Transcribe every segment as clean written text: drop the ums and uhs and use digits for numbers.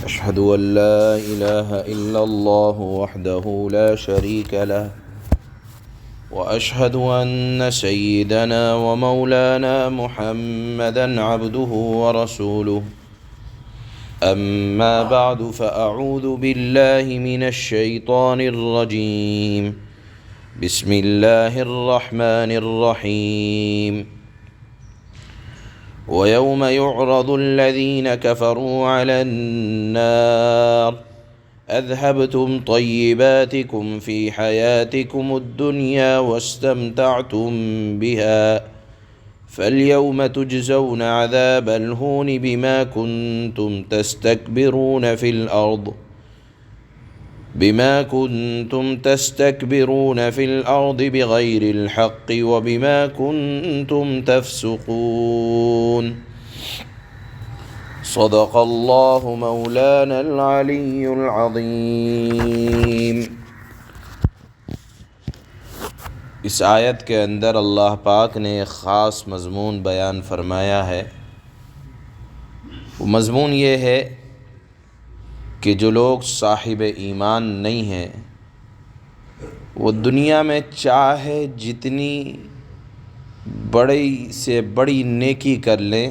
أشهد أن لا إله إلا الله وحده لا شريك له وأشهد أن سيدنا ومولانا محمدًا عبده ورسوله. أما بعد فأعوذ بالله من الشيطان الرجيم. بسم الله الرحمن الرحيم. ويوم يعرض الذين كفروا على النار أذهبتم طيباتكم في حياتكم الدنيا واستمتعتم بها فاليوم تجزون عذاب الهون بما كنتم تستكبرون في الأرض بغير الحق وبما كنتم تفسقون. صدق الله مولانا العلی العظیم۔ اس آیت کے اندر اللہ پاک نے ایک خاص مضمون بیان فرمایا ہے۔ وہ مضمون یہ ہے کہ جو لوگ صاحب ایمان نہیں ہیں وہ دنیا میں چاہے جتنی بڑی سے بڑی نیکی کر لیں،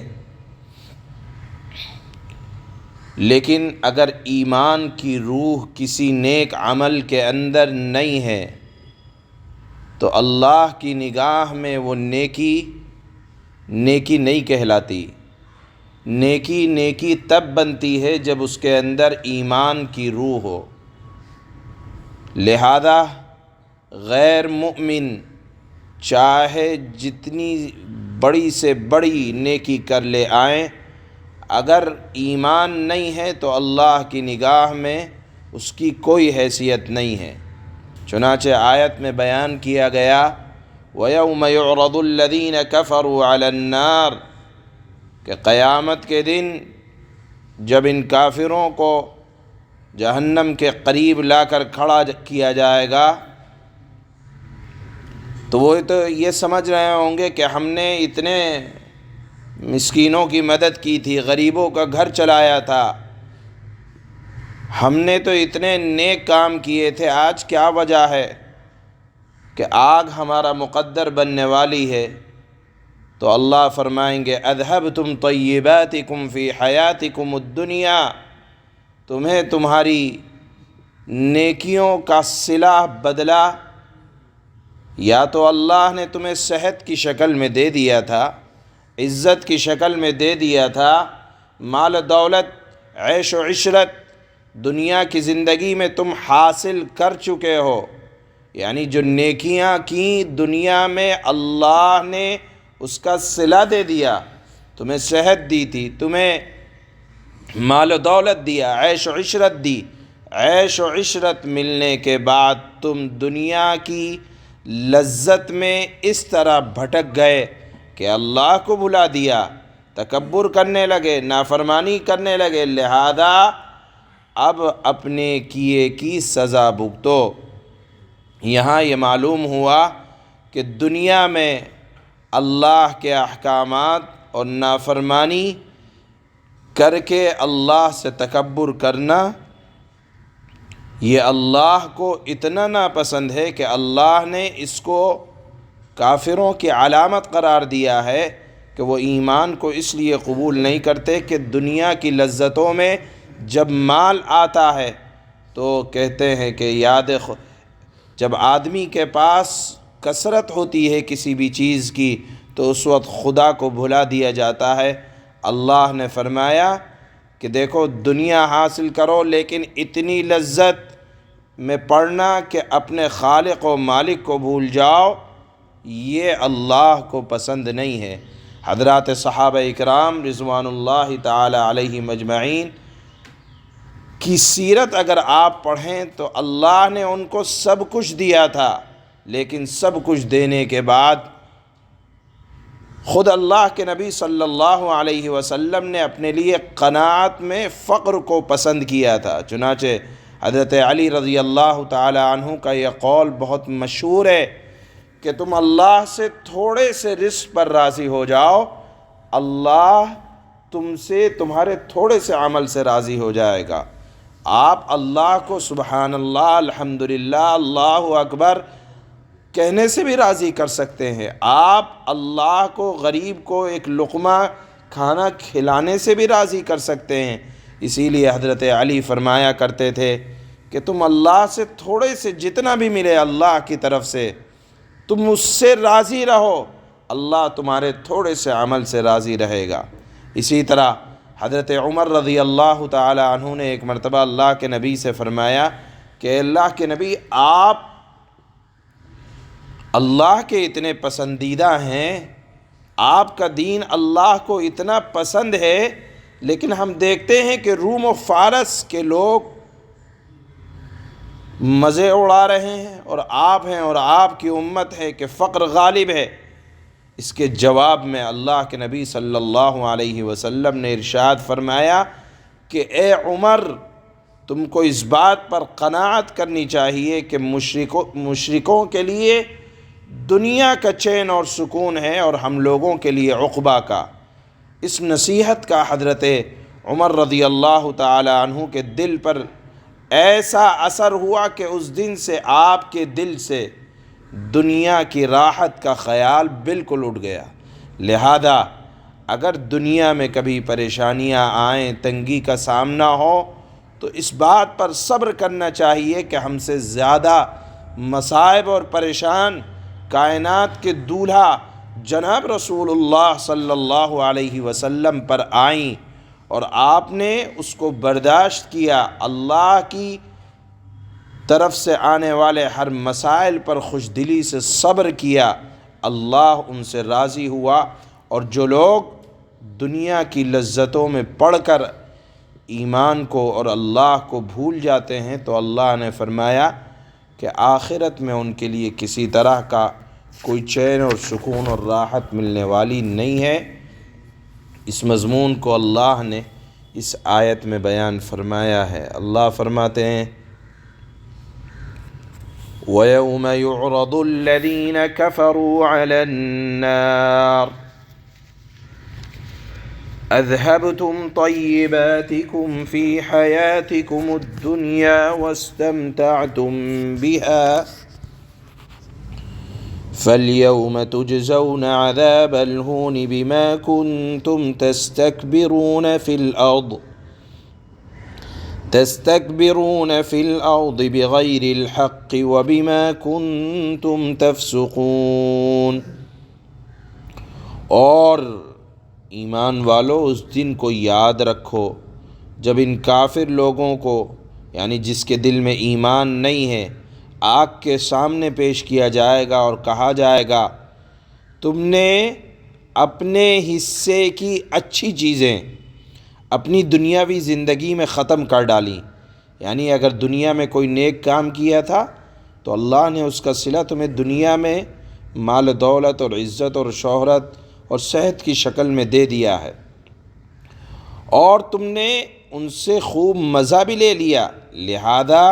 لیکن اگر ایمان کی روح کسی نیک عمل کے اندر نہیں ہے تو اللہ کی نگاہ میں وہ نیکی نہیں کہلاتی۔ نیکی تب بنتی ہے جب اس کے اندر ایمان کی روح ہو۔ لہذا غیر مومن چاہے جتنی بڑی سے بڑی نیکی کر لے آئیں، اگر ایمان نہیں ہے تو اللہ کی نگاہ میں اس کی کوئی حیثیت نہیں ہے۔ چنانچہ آیت میں بیان کیا گیا وَيَوْمَ يُعْرَضُ الَّذِينَ كَفَرُوا عَلَى النَّارِ، کہ قیامت کے دن جب ان کافروں کو جہنم کے قریب لا کر کھڑا کیا جائے گا تو وہ تو یہ سمجھ رہے ہوں گے کہ ہم نے اتنے مسکینوں کی مدد کی تھی، غریبوں کا گھر چلایا تھا، ہم نے تو اتنے نیک کام کیے تھے، آج کیا وجہ ہے کہ آگ ہمارا مقدر بننے والی ہے؟ تو اللہ فرمائیں گے اذہبتم طیباتکم فی حیاتکم الدنیا، تمہیں تمہاری نیکیوں کا صلہ بدلہ یا تو اللہ نے تمہیں صحت کی شکل میں دے دیا تھا، عزت کی شکل میں دے دیا تھا، مال و دولت، عیش و عشرت دنیا کی زندگی میں تم حاصل کر چکے ہو، یعنی جو نیکیاں کی دنیا میں اللہ نے اس کا صلہ دے دیا، تمہیں صحت دی تھی، تمہیں مال و دولت دیا، عیش و عشرت دی، عیش و عشرت ملنے کے بعد تم دنیا کی لذت میں اس طرح بھٹک گئے کہ اللہ کو بھلا دیا، تکبر کرنے لگے، نافرمانی کرنے لگے، لہذا اب اپنے کیے کی سزا بھگتو۔ یہاں یہ معلوم ہوا کہ دنیا میں اللہ کے احکامات اور نافرمانی کر کے اللہ سے تکبر کرنا یہ اللہ کو اتنا ناپسند ہے کہ اللہ نے اس کو کافروں کی علامت قرار دیا ہے کہ وہ ایمان کو اس لیے قبول نہیں کرتے کہ دنیا کی لذتوں میں جب مال آتا ہے تو کہتے ہیں کہ جب آدمی کے پاس کثرت ہوتی ہے کسی بھی چیز کی تو اس وقت خدا کو بھلا دیا جاتا ہے۔ اللہ نے فرمایا کہ دیکھو دنیا حاصل کرو لیکن اتنی لذت میں پڑنا کہ اپنے خالق و مالک کو بھول جاؤ، یہ اللہ کو پسند نہیں ہے۔ حضرات صحابہ اکرام رضوان اللہ تعالی علیہم اجمعین کی سیرت اگر آپ پڑھیں تو اللہ نے ان کو سب کچھ دیا تھا، لیکن سب کچھ دینے کے بعد خود اللہ کے نبی صلی اللہ علیہ وسلم نے اپنے لیے قناعت میں فقر کو پسند کیا تھا۔ چنانچہ حضرت علی رضی اللہ تعالی عنہ کا یہ قول بہت مشہور ہے کہ تم اللہ سے تھوڑے سے رزق پر راضی ہو جاؤ، اللہ تم سے تمہارے تھوڑے سے عمل سے راضی ہو جائے گا۔ آپ اللہ کو سبحان اللہ، الحمدللہ، اللہ اکبر کہنے سے بھی راضی کر سکتے ہیں، آپ اللہ کو، غریب کو ایک لقمہ کھانا کھلانے سے بھی راضی کر سکتے ہیں۔ اسی لیے حضرت علی فرمایا کرتے تھے کہ تم اللہ سے تھوڑے سے جتنا بھی ملے اللہ کی طرف سے تم اس سے راضی رہو، اللہ تمہارے تھوڑے سے عمل سے راضی رہے گا۔ اسی طرح حضرت عمر رضی اللہ تعالی عنہ نے ایک مرتبہ اللہ کے نبی سے فرمایا کہ اللہ کے نبی، آپ اللہ کے اتنے پسندیدہ ہیں، آپ کا دین اللہ کو اتنا پسند ہے، لیکن ہم دیکھتے ہیں کہ روم و فارس کے لوگ مزے اڑا رہے ہیں اور آپ کی امت ہے کہ فقر غالب ہے۔ اس کے جواب میں اللہ کے نبی صلی اللہ علیہ وسلم نے ارشاد فرمایا کہ اے عمر، تم کو اس بات پر قناعت کرنی چاہیے کہ مشرکوں کے لیے دنیا کا چین اور سکون ہے اور ہم لوگوں کے لیے عقبہ کا۔ اس نصیحت کا حضرت عمر رضی اللہ تعالی عنہ کے دل پر ایسا اثر ہوا کہ اس دن سے آپ کے دل سے دنیا کی راحت کا خیال بالکل اٹھ گیا۔ لہذا اگر دنیا میں کبھی پریشانیاں آئیں، تنگی کا سامنا ہو، تو اس بات پر صبر کرنا چاہیے کہ ہم سے زیادہ مصائب اور پریشان کائنات کے دولہا جناب رسول اللہ صلی اللہ علیہ وسلم پر آئیں اور آپ نے اس کو برداشت کیا، اللہ کی طرف سے آنے والے ہر مسائل پر خوش دلی سے صبر کیا، اللہ ان سے راضی ہوا۔ اور جو لوگ دنیا کی لذتوں میں پڑھ کر ایمان کو اور اللہ کو بھول جاتے ہیں، تو اللہ نے فرمایا کہ آخرت میں ان کے لیے کسی طرح کا کوئی چین اور سکون اور راحت ملنے والی نہیں ہے۔ اس مضمون کو اللہ نے اس آیت میں بیان فرمایا ہے۔ اللہ فرماتے ہیں وَيَوْمَ يُعْرَضُ الَّذِينَ كَفَرُوا عَلَى النَّارِ أَذْهَبْتُمْ طَيِّبَاتِكُمْ فِي حَيَاتِكُمُ الدُّنْيَا وَاسْتَمْتَعْتُمْ بِهَا فَالْيَوْمَ تُجْزَوْنَ عَذَابَ الْهُونِ بِمَا كُنْتُمْ تستكبرون في الأرض بغير الحق وبما كنتم تفسقون۔ اور ایمان والو، اس دن کو یاد رکھو جب ان کافر لوگوں کو، یعنی جس کے دل میں ایمان نہیں ہے، آگ کے سامنے پیش کیا جائے گا اور کہا جائے گا تم نے اپنے حصے کی اچھی چیزیں اپنی دنیاوی زندگی میں ختم کر ڈالی، یعنی اگر دنیا میں کوئی نیک کام کیا تھا تو اللہ نے اس کا صلہ تمہیں دنیا میں مال و دولت اور عزت اور شہرت اور صحت کی شکل میں دے دیا ہے، اور تم نے ان سے خوب مزہ بھی لے لیا۔ لہذا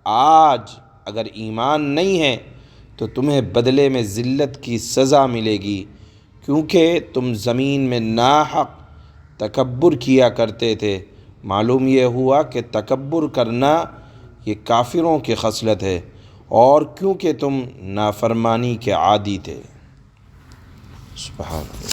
آج اگر ایمان نہیں ہے تو تمہیں بدلے میں ذلت کی سزا ملے گی، کیونکہ تم زمین میں ناحق تکبر کیا کرتے تھے۔ معلوم یہ ہوا کہ تکبر کرنا یہ کافروں کی خصلت ہے، اور کیونکہ تم نافرمانی کے عادی تھے۔ سبحان اللہ۔